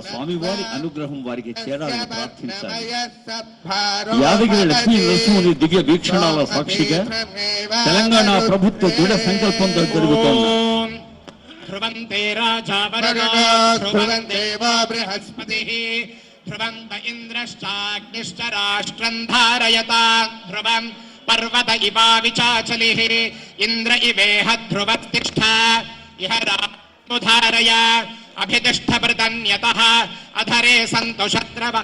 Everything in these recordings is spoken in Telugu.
స్వామివారి అనుగ్రహం వారికి చేరాలని ప్రార్థించాలి. యాదగిరి లక్ష్మీ నరసింహుని దివ్య వీక్షణాల సాక్షిగా తెలంగాణ ప్రభుత్వ దృఢ సంకల్పంతో జరుగుతోంది. ధ్రువంతే రాజా వరుణో ధ్రువంతే వా బృహస్పతిః ధ్రువంత ఇంద్రశ్చాగ్నిశ్చ రాష్ట్రం ధారయతా ధ్రువం పర్వత ఇవా విచాచలిః ఇంద్ర ఇవేహ ధ్రువతిష్ఠ ఇహ రాముధారయ అభితిష్ఠ వృతన్యతః అధరే సంతు శత్రవ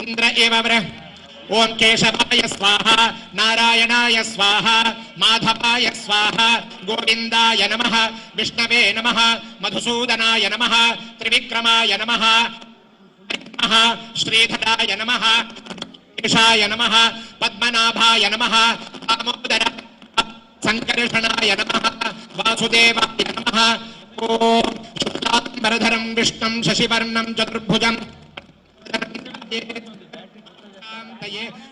ఇంద్ర ఇవ ఓం కేశవాయ స్వాహ నారాయణాయ స్వాహ మాధవాయ స్వాహ గోవిందాయ నమః విష్ణవే నమః మధుసూదనాయ నమః త్రివిక్రమాయ నమః శ్రీధరాయ నమః ఈశాయ నమః పద్మనాభాయ నమః దామోదర సంకర్షణాయ నమః వాసుదేవాయ నమః ఓం శుక్లాంబరధరం విష్ణుం శశివర్ణం చతుర్భుజం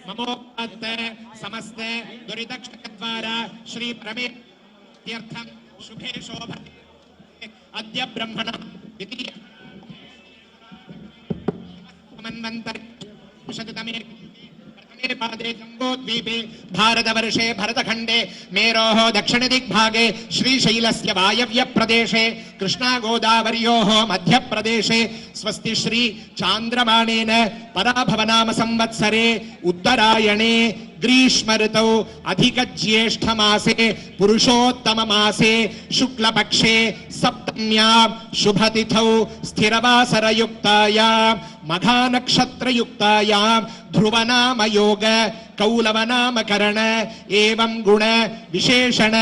మమోపాత్త సమస్త దురితక్షద్వారా శ్రీ పరమేశ్వరం శుభే శోభ అద్య బ్రహ్మణ ద్వితీయ మన్వంతరి पादे जम्बोद्वीपे भारतवर्षे भरतखंडे मेरोः दक्षिणदिग्भागे श्रीशैलस्य वायव्यप्रदेशे कृष्णागोदावर्योः मध्यप्रदेशे स्वस्ति श्री चान्द्रमाणेन पराभवनाम संवत्सरे उत्तरायणे ग्रीष्म ऋतौ अधिक ज्येष्ठ मासे पुरुषोत्तम मासे शुक्लपक्षे सप्तम्यां शुभतिथौ स्थिरवासरयुक्तायां मघानक्षत्रयुक्तायां ध्रुवनाम योग कौलवनामकरण एवं गुण विशेषण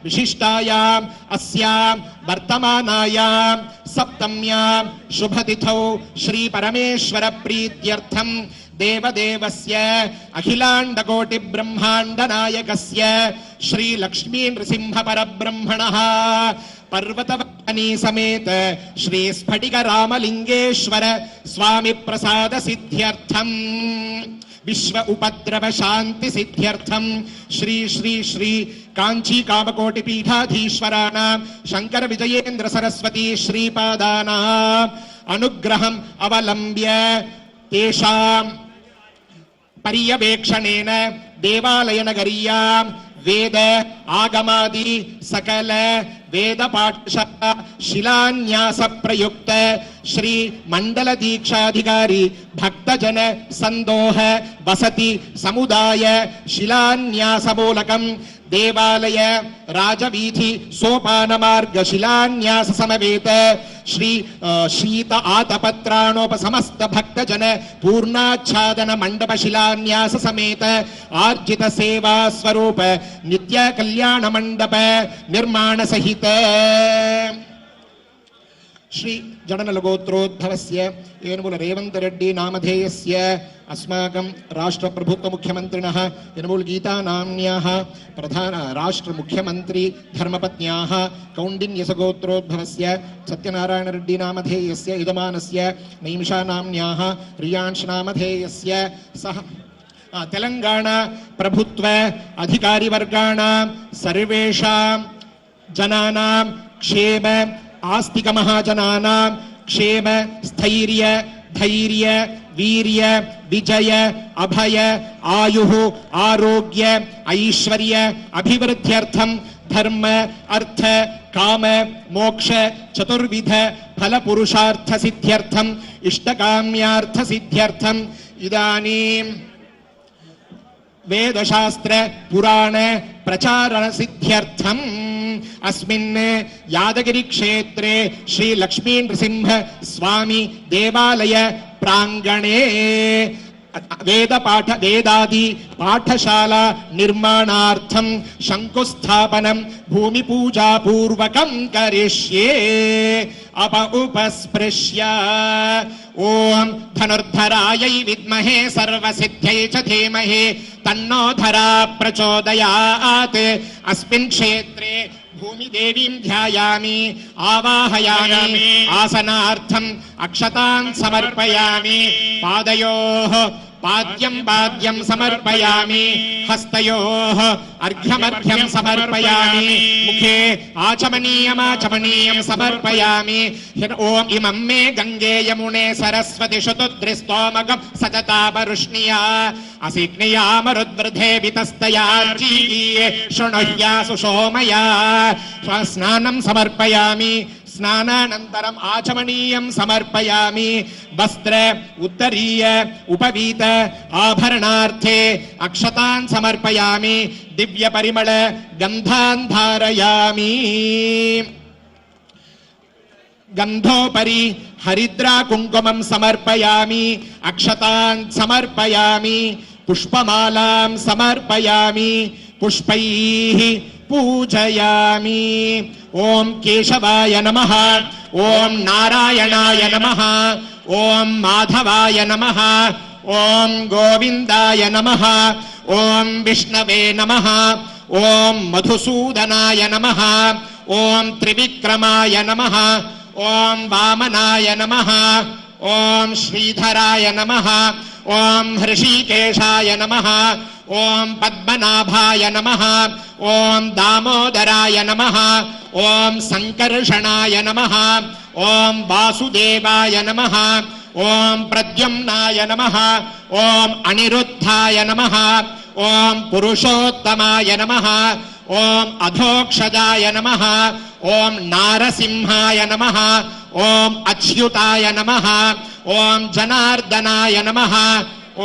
विशिष्टायां अस्यां वर्तमानायां सप्तम्यां शुभतिथौ श्री परमेश्वर प्रीत्यर्थं देवदेवस्य अखिलाण्डकोटि ब्रह्माण्ड नायकस्य श्री लक्ष्मी नृसिंह परब्रह्मणः पर्वतवनी समेत श्री स्फटिक रामलिंगेश्वर स्वामी प्रसाद सिद्ध्यर्थम विश्व उपद्रव शांति सिद्ध्यर्थम श्री श्री श्री कांची कामकोटि पीठाधीश्वराणां शंकर विजयेंद्र सरस्वती श्रीपादानां अनुग्रहम् अवलंब्य तेषां पर्यवेक्षणेन देवालय नगरीयां वेद आगमादि सकल वेद पाठशाला शिलान्यास प्रयुक्त श्री मंडल दीक्षाधिकारी भक्तजन संदोह वसति समुदाय शिलान्यास मूलकं देवालय राजवीधि सोपान मार्ग शिलान्यास समवेत श्री शीत आतपत्राणोपसमस्त भक्तजन पूर्णाच्छादन मंडप शिलान्यास समेत आर्जित सेवा स्वरूप नित्य कल्याण मंडप निर्माण सहित श्री जडनलगोत्रोद्भवस्य यनमूल रेवंत रेड्डी नामधेयस्य अस्माकं राष्ट्र प्रभुत्व मुख्यमन्त्रिणः यनमूल गीता नाम्न्याः प्रधान राष्ट्र मुख्यमंत्री धर्मपत्न्याः कौंडिन्यसगोत्रोद्भवस्य सत्यनारायण रेड्डी नामधेयस्य यजमानस्य नैमिषा नाम्न्याः रियांश नामधेयस्य सह तेलंगाणा प्रभुत्व अधिकारी वर्गाणां सर्वेषां जनानां क्षेम आस्तिक महाजनानां क्षेम स्थैर्य धैर्य वीर्य विजय अभय आयुः आरोग्य ऐश्वर्य अभिवृद्ध्यर्थं धर्म अर्थ काम मोक्ष चतुर्विध फल पुरुषार्थ सिद्ध्यर्थम इष्टकाम्यार्थ सिद्ध्यर्थम इदानीं वेदशास्त्र पुराण प्रचारण सिद्ध्यर्थम अस्मिन् यादगिरी क्षेत्रे श्री लक्ष्मी नृसिंह स्वामी देवालय प्रांगणे वेदादि पाठशाला निर्माणार्थं शंकुस्थापनं भूमि पूजा पूर्वकं करिष्ये उपस्पृश्य ओम धनुर्धरायै विद्महे सर्वसिद्ध्यै च धीमहि तन्नो धरा प्रचोदयात् अस्मिन् क्षेत्रे भूमि देवीं ध्यायामि आवाहयामि आसनार्थम् अक्षतान् समर्पयामि पादयोः पाद्यं पाद्यं समर्पयामि हस्तयोः अर्घ्यमर्घ्यं समर्पयामि मुखे आचमनीयमाचमनीयं समर्पयामि ओम इमं मे गंगे यमुने सरस्वती शतुद्रिस्तोमकं सतता वरुष्णिया असिग्निया मरुद्वृधे वितस्तयार्चीये शृणुह्या सुषोमया स्नानं समर्पयामि स्नानानन्तरम् आचमनीयं समर्पयामि वस्त्र उत्तरीय उपवीत आभरणार्थे अक्षतान् समर्पयामि दिव्य परिमळ गन्धान् धारयामि गंधोपरि हरिद्रा कुंकुमं समर्पयामि अक्षतान् समर्पयामि पुष्पमालां समर्पयामि पुष्पैः पूजयामि ओम केशवाय नमः ओम नारायणाय नमः ओम माधवाय नमः ओम गोविंदाय नमः ओम विष्णवे नमः ओम मधुसूदनाय नमः ओम त्रिविक्रमाय नमः ओम वामनाय नमः ओम श्रीधराय नमः ओम हृषीकेशाय नमः ओम पद्मनाभाय नमः ओम दामोदराय नमः ओम संकर्षणाय नमः ओम वासुदेवाय नमः ओम प्रद्युम्नाय नमः ओम अनिरुद्धाय नमः ओम पुरुषोत्तमाय नमः ओम अधोक्षजाय नमः ओम नारसिंहाय नमः ओम अच्युताय नमः ओम जनार्दनाय नमः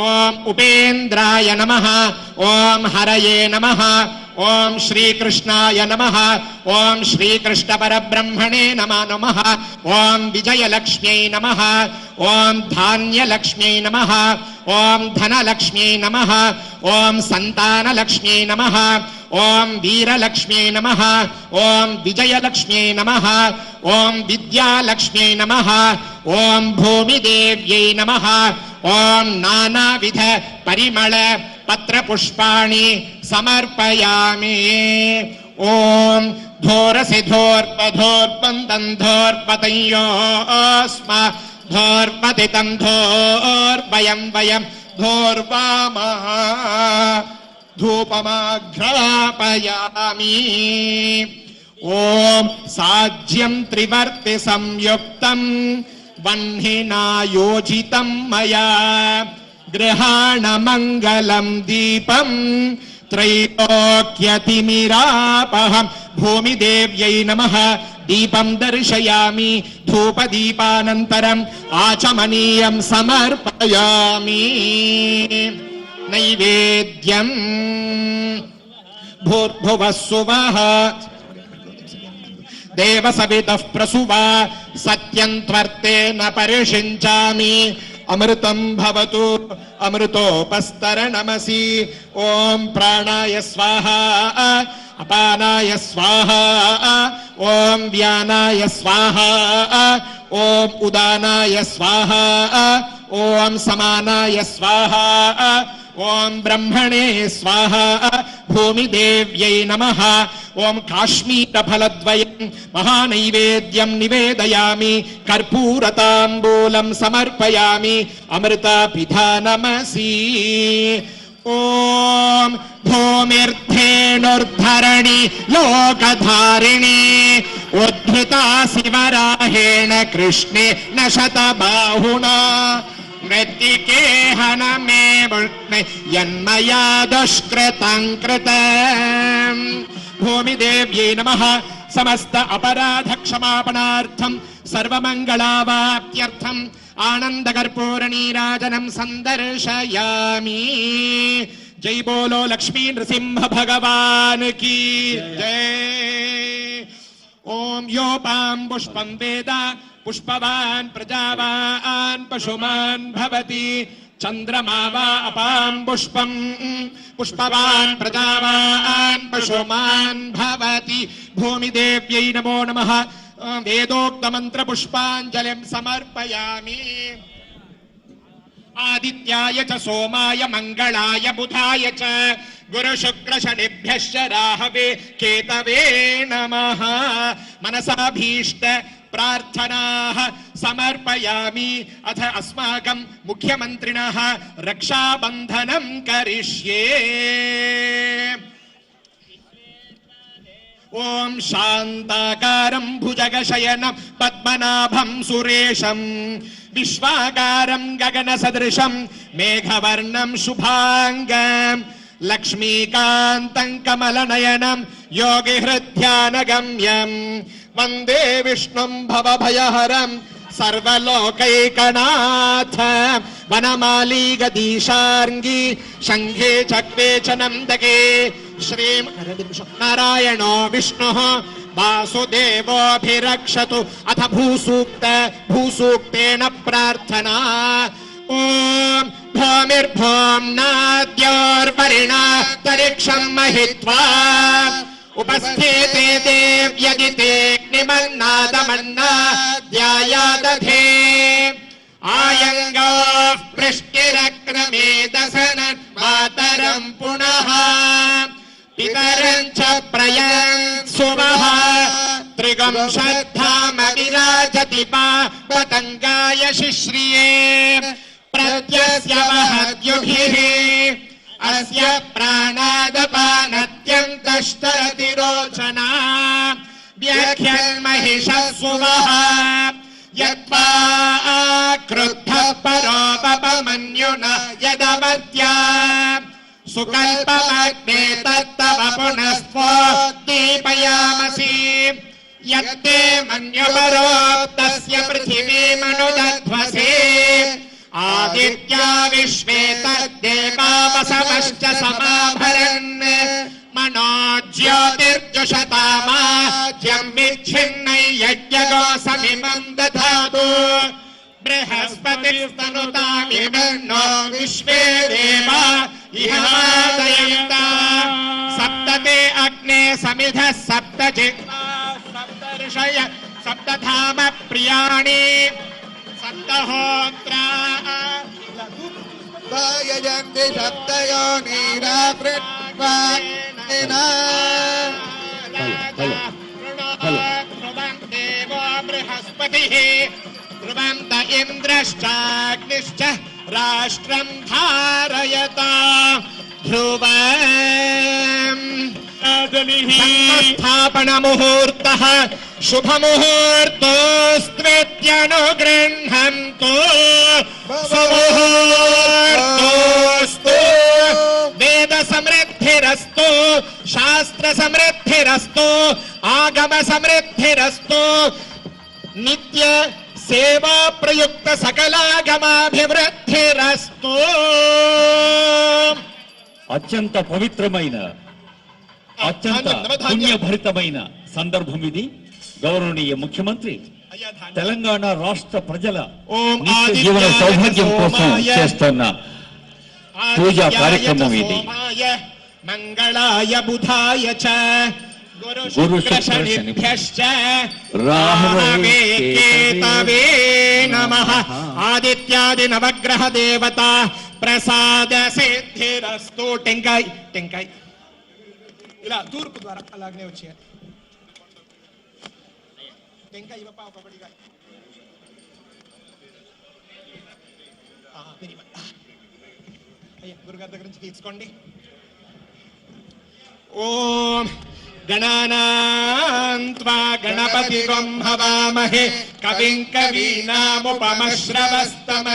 ओम उपेन्द्राय नमः ओम हरये नमः ओम श्रीकृष्णाय नमः ओम श्रीकृष्ण परब्रह्मणे नमः ओम विजयलक्ष्म्यै नमः ओम धान्यलक्ष्म्यै नमः ओम धनलक्ष्म्यै नमः ओम संतानलक्ष्म्यै नमः ओम वीरलक्ष्म्यै नमः ओम विजयलक्ष्म्यै नमः ओम विद्यालक्ष्म्यै नमः ओम भूमिदेव्यै नमः ओम नानाविध परिमळ पत्रपुष्पाणि समर्पयामि ओम धोरसि धोर्पधोर्पन्दन्धोर्पतयोस्म धोर्पतितं धोर्वयं वयं धोर्वामः धूपमाघ्रापयामि ओम साज्यं त्रिवर्ति संयुक्तं वह्निना योजितं मया गृहाण मंगलम दीपम त्रैलोक्यतिमिरापहं भूमिदेव्यै नमः दीपं दर्शयामि धूपदीपानन्तरम् आचमनीयं समर्पयामि नैवेद्यं भूर्भुवः सुवः देवसवितः प्रसुवा सत्यं त्वर्तेन परिषिञ्चामि अमृतं भवतु अमृतोपस्तरणमसि ओम प्राणाय स्वाहा अपानाय स्वाहा ओम व्यानाय स्वाहा ओम उदानाय स्वाहा ओम समानाय स्वाहा ओम ब्रह्मणे स्वाहा भूमिदेव्यै नमः ओम काश्मीरफलद्वयं महानैवेद्यं निवेदयामि कर्पूरताम्बूलं समर्पयामि अमृतापिधानमसि ओम भूमिर्धेनुर्धरणि लोकधारिणी उद्धृता शिवराहेण कृष्णेन शतबाहुना मृत्तिकेहन मे वृष्णे यन्मया दुष्कृतं कृतम् भूमिदेव्यै नमः समस्त अपराध क्षमापणार्थं सर्वमंगलावाप्त्यर्थम् आनंदकर्पूर नीराजनं संदर्शयामि जय बोलो लक्ष्मी नृसिंह भगवान की जय ओम योपां पुष्पं वेद पुष्पवान् प्रजावान् पशुमान् भवति चंद्रमा वा अपां पुष्पं पुष्पवान् प्रजावान् पशुमान् भवति भूमिदेव्यै नमो नमः वेदोक्त मंत्र पुष्पांजलिं समर्पयामि आदित्याय च सोमाय मंगलाय बुधाय च गुरु शुक्र शनिभ्यश्च राहवे केतवे नमः मनसाभीष्ट प्रार्थनाः समर्पयामि। अथ अस्माकं मुख्यमन्त्रिणः रक्षाबन्धनं करिष्ये। ओम शांताकारं भुजगशयनं पद्मनाभं सुरेशं विश्वाकारं गगनसदृशं मेघवर्णं शुभांगं लक्ष्मीकान्तं कमलनयनं योगिहृद्यानगम्यं वन्दे विष्णुं भवभयहरं सर्वलोकैकनाथ वनमाली गदीशार्ङ्गी शङ्खे चक्रे च नन्दके श्रीं नारायणो विष्णुः वासुदेवोऽभिरक्षतु। अथ भूसूक्तेन प्रार्थना। ॐ भूमिर्भुवनाद्योर्वरिणान्तरिक्षं महित्वा उपस्थिते देव्यदिते निमन्नादमन्नाद्यायादधे आयङ्गोः पृष्टिरक्रमेदसनन् मातरं पुनः पितरं च प्रयन्सुवः त्रिगं श्रद्धामविराजति पतङ्गाय शिश्रिये प्रत्यस्य महद्युभिः अस्य प्राणादपानत्यन्तश्चरति रोचना व्याख्यन्महिषः सुवः यत्वा क्रुद्धः परोपमन्युना यदवत्या सुकल्पमग्ने तत्तव पुनस्त्वोद्दीपयामसि यत्ते मन्युपरोक्तस्य पृथिवीमनुदध्वसे आदित्या विश्वे तद्देवावसवश्च समाभरन् मनोज्योतिर्जुषतामाज्यं विच्छिन्नै यज्ञगोसमिमं दधातु बृहस्पतिस्तनुतामिमन्नो विश्वे देवा इहादयन्ता सप्तते अग्ने समिधः सप्त जिह्वा सप्त ऋषय सप्तधाम प्रियाणि सप्तहोत्रा यजन्ति सप्तयोनिरावृत्वाग्निना देवो बृहस्पतिः ध्रुवन्त इन्द्रश्चाग्निश्च राष्ट्रं धारयता ध्रुवम् स्थापन मुहूर्तः शुभ मुहूर्तोऽस्त्वेत्यनुगृह्णन्तु सुमुहूर्तोऽस्तु वेद समृद्धिरस्तु शास्त्र समृद्धिरस्तु आगम समृद्धिरस्तु नित्य सेवा प्रयुक्त सकलागमाभिवृद्धिरस्तु। అత్యంత పవిత్రమైన అత్యంత పుణ్యభరితమైన సందర్భం ఇది. గౌరవనీయ ముఖ్యమంత్రి తెలంగాణ రాష్ట్ర ప్రజల నిత్య జీవన సౌభాగ్యం కోసం చేస్తున్న పూజా కార్యక్రమం ఇది. మంగళాయ బుధాయ చ గురు శుక్రశనిభ్యశ్చ రాహవే కేతవే నమః. ఆదిత్యాది నవగ్రహ దేవతా ప్రసాద సిద్ధిరస్తు. టెంకాయ్ టెంకాయ్ ఇలా తూర్పు ద్వారా అలాగనే వచ్చేయాలి. టెంకాయ్ ఇవ్వపా ఒకటిగా. అయ్యా గురుగారి దగ్గర నుంచి తీసుకోండి. ఓం గణానాం త్వా గణపతిం హవామహే కవిం కవీనాముపమశ్రవస్తమ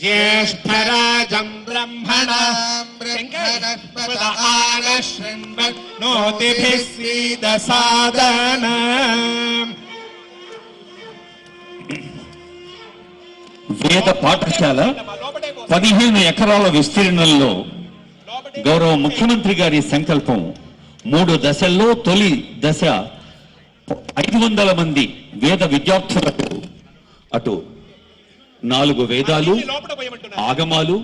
జ్యేష్ఠరాజం బ్రహ్మణాం నోతిభిः సీదసాదనం. వేద పాఠశాల 15 ఎకరాల విస్తీర్ణంలో గౌరవ ముఖ్యమంత్రి గారి సంకల్పం 3 దశల్లో తొలి దశ 500 మంది వేద విద్యార్థులకు అటు 4 వేదాలు ఆగమాలు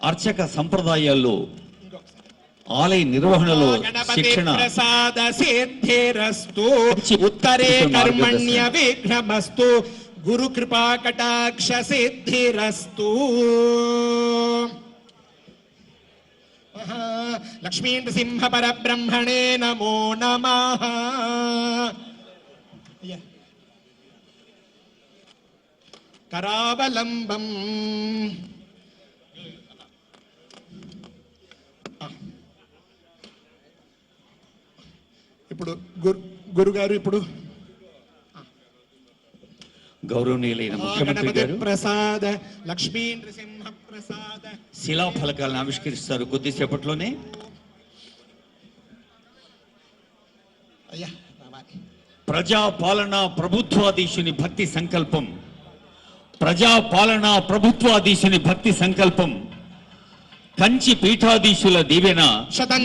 అర్చక సంప్రదాయాల్లో ఆలయ నిర్వహణలో శిక్షణ ప్రసాద సిద్ధిరస్తు ఉత్తరే కర్మణ్య విఘ్నమస్తు గురు కృపా కటాక్ష సిద్ధిరస్తు. లక్ష్మీ నృసింహ పరబ్రహ్మణే నమో నమః. కరావలంబం. ఇప్పుడు గురుగారు ఇప్పుడు గౌరవనీయులైన ముఖ్యమంత్రి గారు ప్రసాద లక్ష్మీ నృసింహ ప్రసాద శిలాఫలకాలను ఆవిష్కరిస్తారు కొద్దిసేపట్లోనే. ప్రజాపాలన ప్రభుత్వాధీశుని భక్తి సంకల్పం, ప్రజాపాలన ప్రభుత్వాధీశుని భక్తి సంకల్పం, కంచి పీఠాధీశుల దీవెన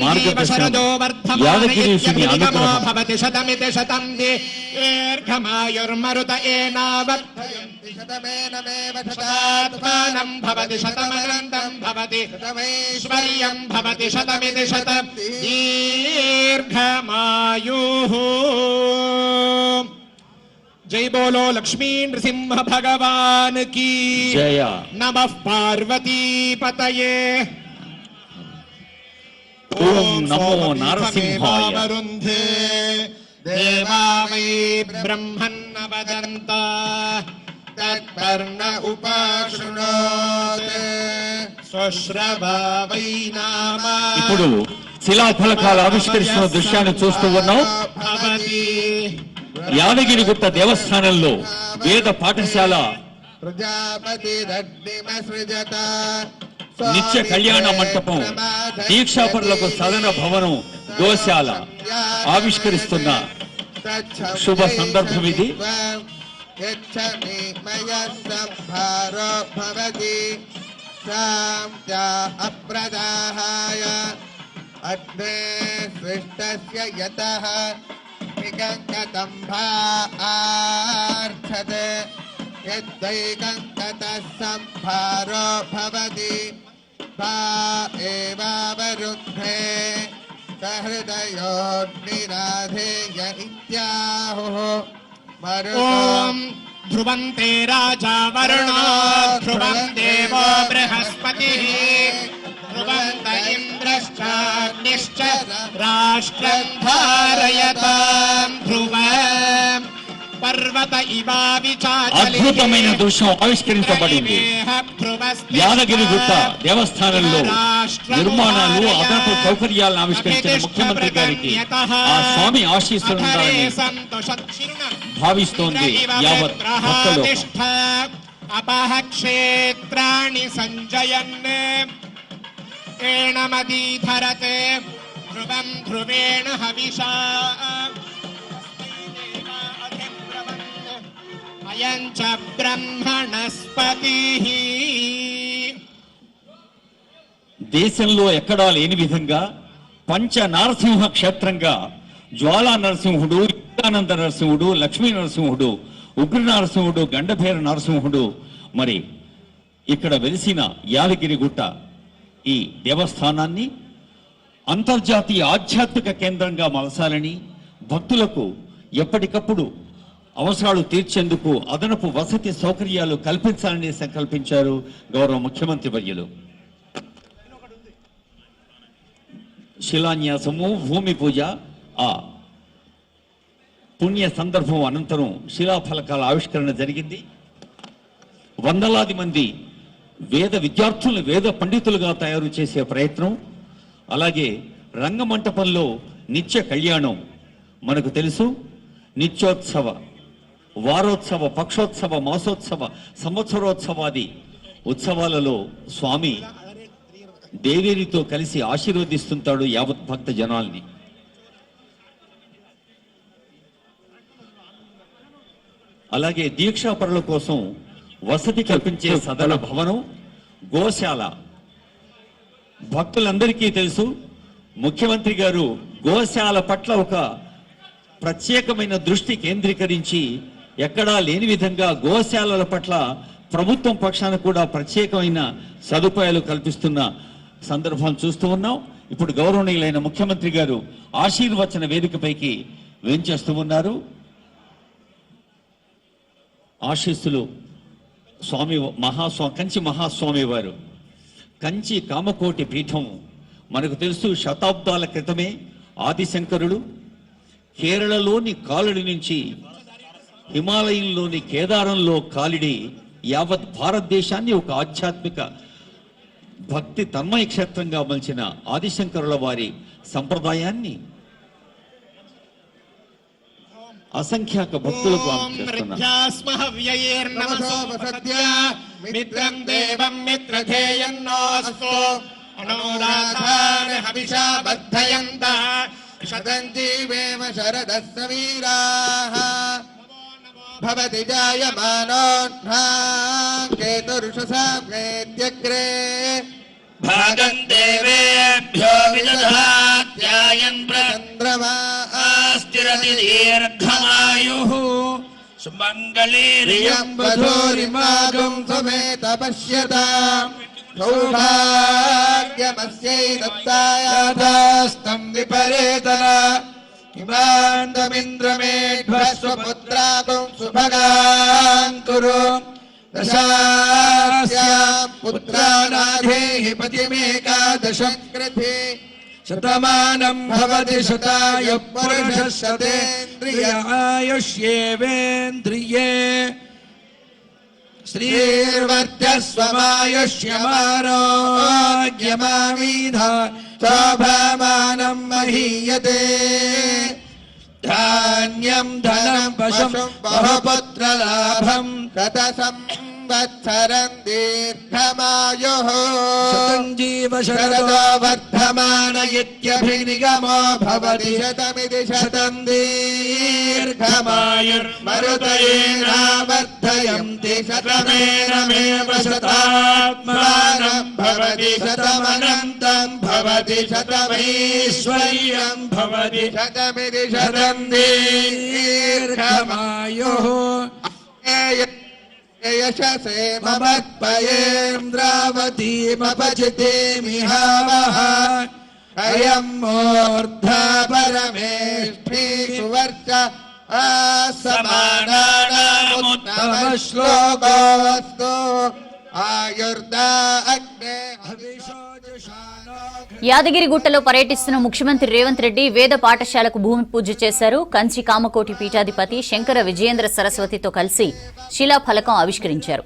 మార్గదర్శనం, యాదగిరీశుని అనుగ్రహం. శతమితి శతం దీర్ఘమాయుర్మరుత ఏనావత్తయంతి శతమేనమేవ శతాత్మానం భవతి శతమనంతం భవతి శతమైశ్వర్యం భవతి శతమితి శతం దీర్ఘమాయుః. జై బోలో లక్ష్మీ నృసింహ భగవాన్ కీ జయ. నమః పార్వతీ పతయే. ఓం నమో నారసింహాయ. వరుంధే దేవా వై బ్రహ్మన్న వదంత తత్పర్ణ ఉపాశృణోత్ స్వశ్రవా వై నామ. ఇప్పుడు శిలాఫలకాలు ఆవిష్కరిస్తున్న దృశ్యాన్ని చూస్తూ ఉన్నాం. భవతి యాదగిరిగుట్ట దేవస్థానంలో వేద పాఠశాల, ప్రజాపతి సృజత నిత్య కళ్యాణ మంటపం, దీక్షాపరులకు సదన భవనం, గోశాల ఆవిష్కరిస్తున్న శుభ సందర్భం ఇది. అప్రదాహాయ అగ్నే సృష్టస్య యతః నిగంగతంభార్చతే యద్దైకంగతః సంభారో భవతి తా ఏవావరుద్ధే సహృదయోగ్నిరాధేయ ఇత్యాహుః. ఓం ధ్రువం తే రాజా వరుణో ధ్రువం దేవో బృహస్పతిః ధ్రువం త ఇంద్రశ్చాగ్నిశ్చ రాష్ట్రం ధారయతాం ధ్రువం పర్వత అద్భుతమైన దృశ్యం ఆవిష్కరించబడింది. యాదగిరిగుట్ట దేవస్థానంలో నిర్మాణాలు, అదనపు సౌకర్యాలను ఆవిష్కరించిన ముఖ్యమంత్రి గారికి ఆ స్వామి ఆశీస్సులుండాలని భావిస్తోంది యావత్ భక్తలోకం. అపహ క్షేత్రాణి సంజయన్ ఏణమదీధరతే ధ్రువం ధ్రువేణ హవిషా అయం చ బ్రహ్మణస్పతిః. దేశంలో ఎక్కడా లేని విధంగా పంచ నారసింహ క్షేత్రంగా జ్వాలా నరసింహుడు, యుగానంద నరసింహుడు, లక్ష్మీ నరసింహుడు, ఉగ్ర నరసింహుడు, గండభేర నరసింహుడు మరి ఇక్కడ వెలిసిన యాదగిరిగుట్ట ఈ దేవస్థానాన్ని అంతర్జాతీయ ఆధ్యాత్మిక కేంద్రంగా మలసాలని, భక్తులకు ఎప్పటికప్పుడు అవసరాలు తీర్చేందుకు అదనపు వసతి సౌకర్యాలు కల్పించాలని సంకల్పించారు గౌరవ ముఖ్యమంత్రి వర్యులు. శిలాన్యాసము, భూమి పూజ, ఆ పుణ్య సందర్భం అనంతరం శిలాఫలకాల ఆవిష్కరణ జరిగింది. వందలాది మంది వేద విద్యార్థులను వేద పండితులుగా తయారు చేసే ప్రయత్నం, అలాగే రంగమంటపంలో నిత్య కళ్యాణం. మనకు తెలుసు, నిత్యోత్సవ, వారోత్సవ, పక్షోత్సవ, మాసోత్సవ, సంవత్సరోత్సవాది ఉత్సవాలలో స్వామి దేవేరితో కలిసి ఆశీర్వదిస్తుంటాడు యావత్ భక్త జనాల్ని. అలాగే దీక్షాపరుల కోసం వసతి కల్పించే సదన భవనం, గోశాల. భక్తులందరికీ తెలుసు, ముఖ్యమంత్రి గారు గోశాల పట్ల ఒక ప్రత్యేకమైన దృష్టి కేంద్రీకరించి ఎక్కడా లేని విధంగా గోశాలల పట్ల ప్రభుత్వం పక్షాన కూడా ప్రత్యేకమైన సదుపాయాలు కల్పిస్తున్న సందర్భం చూస్తూ ఉన్నాం. ఇప్పుడు గౌరవనీయులైన ముఖ్యమంత్రి గారు ఆశీర్వచన వేదికపైకి వేంచేస్తూ ఉన్నారు. ఆశీస్సులు స్వామి కంచి మహాస్వామి వారు. కంచి కామకోటి పీఠం మనకు తెలుసు, శతాబ్దాల క్రితమే ఆదిశంకరుడు కేరళలోని కాలడి నుంచి హిమాలయంలోని కేదారంలో కాలిడి యావత్ భారతదేశాన్ని ఒక ఆధ్యాత్మిక భక్తి తన్మయ క్షేత్రంగా మలిచిన ఆదిశంకరుల వారి సంప్రదాయాన్ని అసంఖ్యాక భక్తులకు మిత్రం దేవం మిత్రధేయన్నోస్తు అనోరాధాన హవిషా బద్ధయంతః శతంజీవేమ శరదः సమీరాः భవతి జాయమానోऽహ్నా కేతుర్షసామ్నేత్యగ్రే భాగం దేవేభ్యో విదధాత్యాయన్ చంద్రమా ప్రస్థిరతి దీర్ఘమాయుః సుమంగళీరియం వధూరిమాగం సమేత పశ్యతాం సౌభాగ్యమస్యై దత్తాయాదాస్తం విపరేతన హిమాంతమింద్రమేఢ్వస్వపుత్రాకం సుభగాన్ కురు దశాస్యాం పుత్రానాధేహి పతిమేకాదశం కృతే శతమానం భవతి శతాయ పురుషः శతేంద్రియ ఆయుష్యేవేంద్రియే శ్రీర్వర్చస్వమాయుష్యమారోగ్యమామీధ శోభమానం మహీయతే ధాన్యం ధనం పశుం బహుపుత్రలాభం శత సంవత్సరం దీర్ఘమాయుః శతంజీవ శరదో వర్ధమాన ఇత్యభినిగమో భవతి శతమిది శతం దీర్ఘమాయుర్మరుతయేనావర్ధయంతి శతమేనమేవ శతాత్మానం భవతి శతమనంతం భవతి శతమైశ్వర్యం భవతి శతమిది శతం దీర్ఘమాయుః యశసే మమత్పయేంద్రావతీమపచితేమిహావః అయం మూర్ధా పరమేష్ఠీ సువర్చ ఆసమానానాముత్తమ శ్లోకోऽस्तु ఆయుర్దా అగ్నే యాదగిరిగుట్టలో పర్యటిస్తున్న ముఖ్యమంత్రి రేవంత్ రెడ్డి వేద పాఠశాలకు భూమి పూజ చేశారు. కంచి కామకోటి పీఠాధిపతి శంకర విజయేంద్ర సరస్వతితో కలిసి శిలాఫలకం ఆవిష్కరించారు.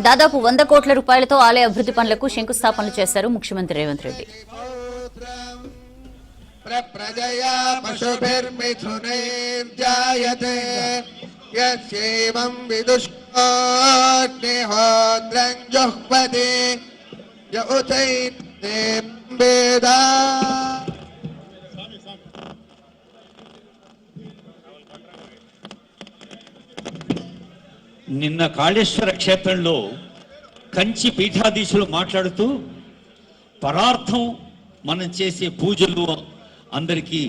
దాదాపు 100 కోట్ల రూపాయలతో ఆలయ అభివృద్ధి పనులకు శంకుస్థాపనలు చేశారు ముఖ్యమంత్రి రేవంత్ రెడ్డి. ప్రజయా పశుభిర్మిథునైర్జాయతే యస్యేవం విదుష్కోగ్నిహోత్రం జుహ్వతి య ఉచైతే వేదా. నిన్న కాళేశ్వర క్షేత్రంలో కంచి పీఠాధీశులు మాట్లాడుతూ పరార్థం మనం చేసే పూజలు అందరికీ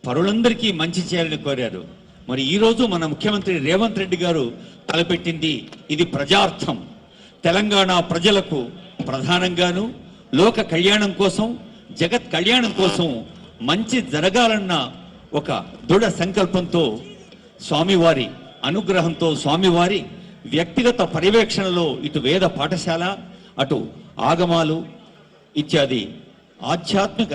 పరులందరికీ మంచి చేయాలని కోరారు. మరి ఈరోజు మన ముఖ్యమంత్రి రేవంత్ రెడ్డి గారు తలపెట్టింది ఇది ప్రజార్థం. తెలంగాణ ప్రజలకు ప్రధానంగాను లోక కళ్యాణం కోసం, జగత్ కళ్యాణం కోసం మంచి జరగాలన్న ఒక దృఢ సంకల్పంతో స్వామివారి అనుగ్రహంతో స్వామివారి వ్యక్తిగత పర్యవేక్షణలో ఇటు వేద పాఠశాల, అటు ఆగమాలు ఇత్యాది ఆధ్యాత్మిక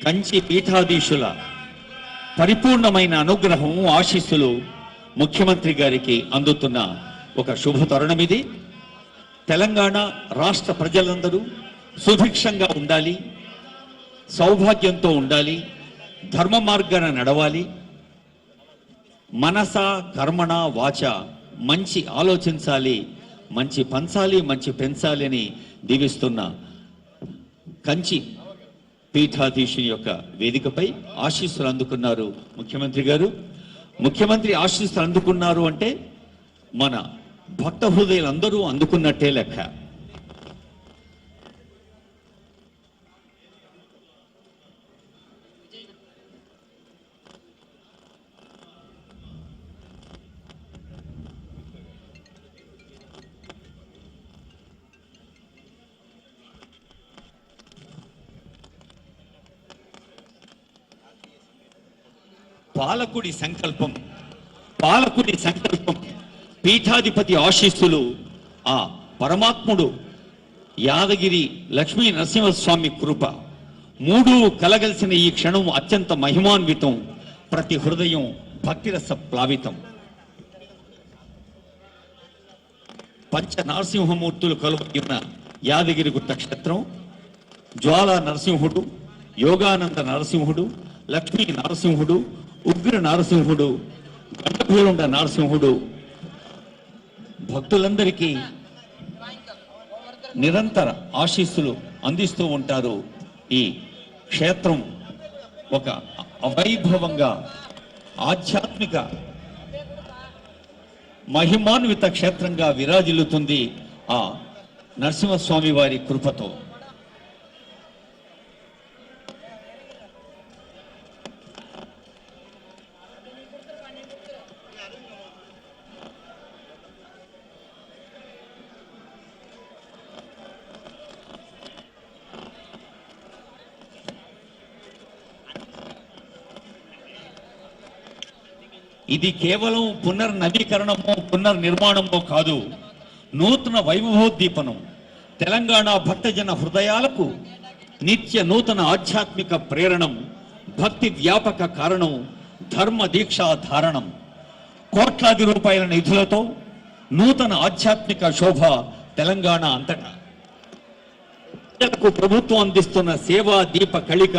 కంచి పీఠాధీశుల పరిపూర్ణమైన అనుగ్రహం, ఆశీస్సులు ముఖ్యమంత్రి గారికి అందుతున్న ఒక శుభ తరుణం ఇది. తెలంగాణ రాష్ట్ర ప్రజలందరూ సుభిక్షంగా ఉండాలి, సౌభాగ్యంతో ఉండాలి, ధర్మ మార్గాన నడవాలి, మనస కర్మణ వాచ మంచి ఆలోచించాలి, మంచి పంచాలి, మంచి పెంచాలి అని దీవిస్తున్న కంచి పీఠాధీశుని యొక్క వేదికపై ఆశీస్సులు అందుకున్నారు ముఖ్యమంత్రి గారు. ముఖ్యమంత్రి ఆశీస్సులు అందుకున్నారు అంటే మన భక్త హృదయాలందరూ అందుకున్నట్టే లెక్క. పాలకుడి సంకల్పం పీఠాధిపతి ఆశీస్సులు, ఆ పరమాత్ముడు యాదగిరి లక్ష్మీ నరసింహస్వామి కృప, మూడు కలగలిసిన ఈ క్షణం అత్యంత మహిమాన్వితం. ప్రతి హృదయం భక్తిరస ప్లావితం. పంచ నరసింహమూర్తులు కలువగిన యాదగిరిగుట్ట క్షేత్రం, జ్వాల నరసింహుడు, యోగానంద నరసింహుడు, లక్ష్మీ నరసింహుడు, ఉగ్ర నరసింహుడు, గండభీరుండ నరసింహుడు భక్తులందరికీ నిరంతర ఆశీస్సులు అందిస్తూ ఉంటారు. ఈ క్షేత్రం ఒక అవైభవంగా ఆధ్యాత్మిక మహిమాన్విత క్షేత్రంగా విరాజిల్లుతుంది ఆ నరసింహస్వామి వారి కృపతో. ఇది కేవలం పునర్నవీకరణమో పునర్నిర్మాణమో కాదు, నూతన వైభవోద్దీపనం. తెలంగాణ భక్తజన హృదయాలకు నిత్య నూతన ఆధ్యాత్మిక ప్రేరణం, భక్తి వ్యాపక కారణం, ధర్మ దీక్షా ధారణం. కోట్లాది రూపాయల నిధులతో నూతన ఆధ్యాత్మిక శోభ తెలంగాణ అంతటా. ప్రజలకు ప్రభుత్వం అందిస్తున్న సేవా దీప కళిక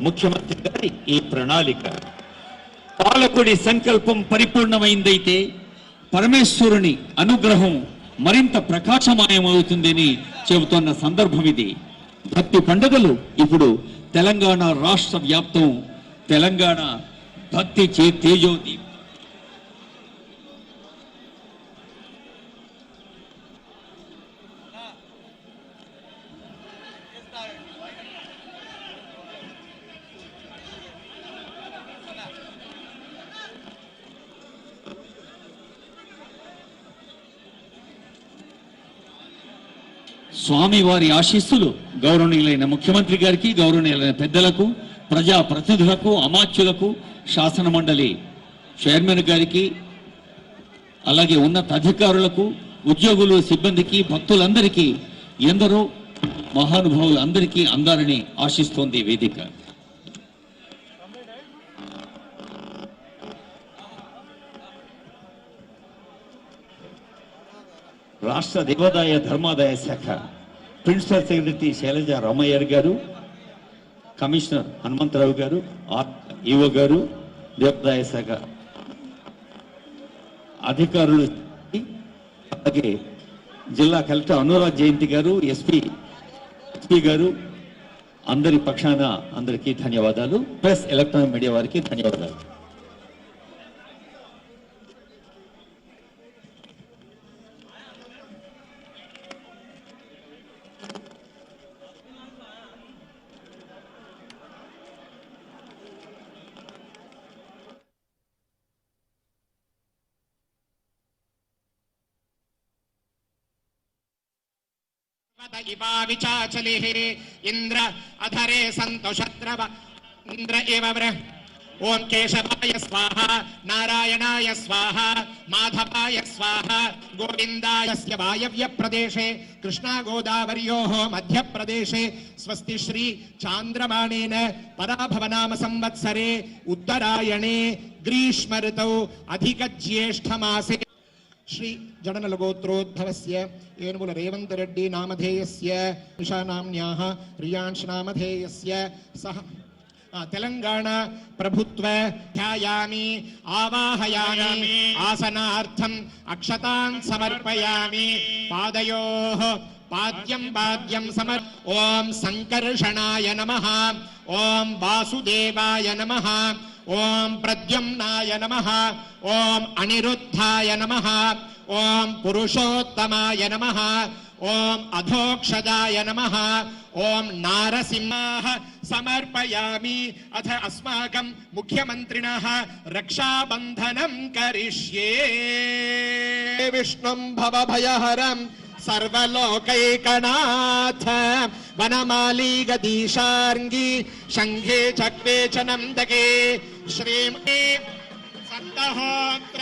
ముఖ్యమంత్రి గారి ఈ ప్రణాళిక. పాలకుడి సంకల్పం పరిపూర్ణమైందైతే పరమేశ్వరుని అనుగ్రహం మరింత ప్రకాశమాయమవుతుందని చెబుతున్న సందర్భం ఇది. భక్తి పండుగలు ఇప్పుడు తెలంగాణ రాష్ట్ర వ్యాప్తం. తెలంగాణ భక్తి తేజోది. స్వామివారి ఆశీస్సులు గౌరవనీయులైన ముఖ్యమంత్రి గారికి, గౌరవనీయులైన పెద్దలకు, ప్రజా ప్రతినిధులకు, అమాత్యులకు, శాసన మండలి చైర్మన్ గారికి, అలాగే ఉన్నత అధికారులకు, ఉద్యోగులు, సిబ్బందికి, భక్తులందరికీ, ఎందరో మహానుభావులు అందరికీ అందాలని ఆశిస్తోంది వేదిక. రాష్ట్ర దేవాదాయ ధర్మాదాయ శాఖ ప్రిన్సిపల్ సెక్రటరీ శైలజ రామయ్య గారు, కమిషనర్ హనుమంతరావు గారు, ఈఓ గారు, దేవాదాయ శాఖ అధికారులు, అలాగే జిల్లా కలెక్టర్ అనురాగ్ జయంతి గారు, ఎస్పీ గారు, అందరి పక్షాన అందరికీ ధన్యవాదాలు. ప్రెస్ ఎలక్ట్రానిక్ మీడియా వారికి ధన్యవాదాలు. इवाविचाचलिः इंद्र अधरे संतोषत्रव इंद्र एव ओम केशवाय स्वाहा, नारायणाय स्वाहा, माधवाय स्वाहा, गोविंदाय वायव्य प्रदेशे कृष्णा गोदावर्योः मध्य प्रदेशे स्वस्ति श्री चांद्रमाणेन पराभवनाम संवत्सरे उत्तरायणे ग्रीष्म ऋतौ अधिक ज्येष्ठ मासे श्री जडनलगोत्रोद्भवस्य येनुमुल रेवंत रेड्डी नामधेयस्य निशा नाम्न्याः रियांश नामधेयस्य सह तेलंगाना प्रभुत्व ध्यायामि आवाहयामि आसनार्थम् अक्षतान् समर्पयामि पादयोः पाद्यं समर्प ओम संकर्षणाय नमः ओम वासुदेवाय नमः ओम प्रद्युम्नाय नमः ओम अनिरुद्धाय नमः ओम पुरुषोत्तमाय नमः ओम अधोक्षजाय नमः ओम नारसिंहाः समर्पयामि अथ अस्माकं मुख्यमन्त्रिणः रक्षाबन्धनं करिष्ये विष्णुं भवभयहरं सर्वलोकैकनाथ वनमाली गदीशार्ङ्गी शङ्खे चक्रे च नन्दके శ్రీమతి సప్తహోత్ర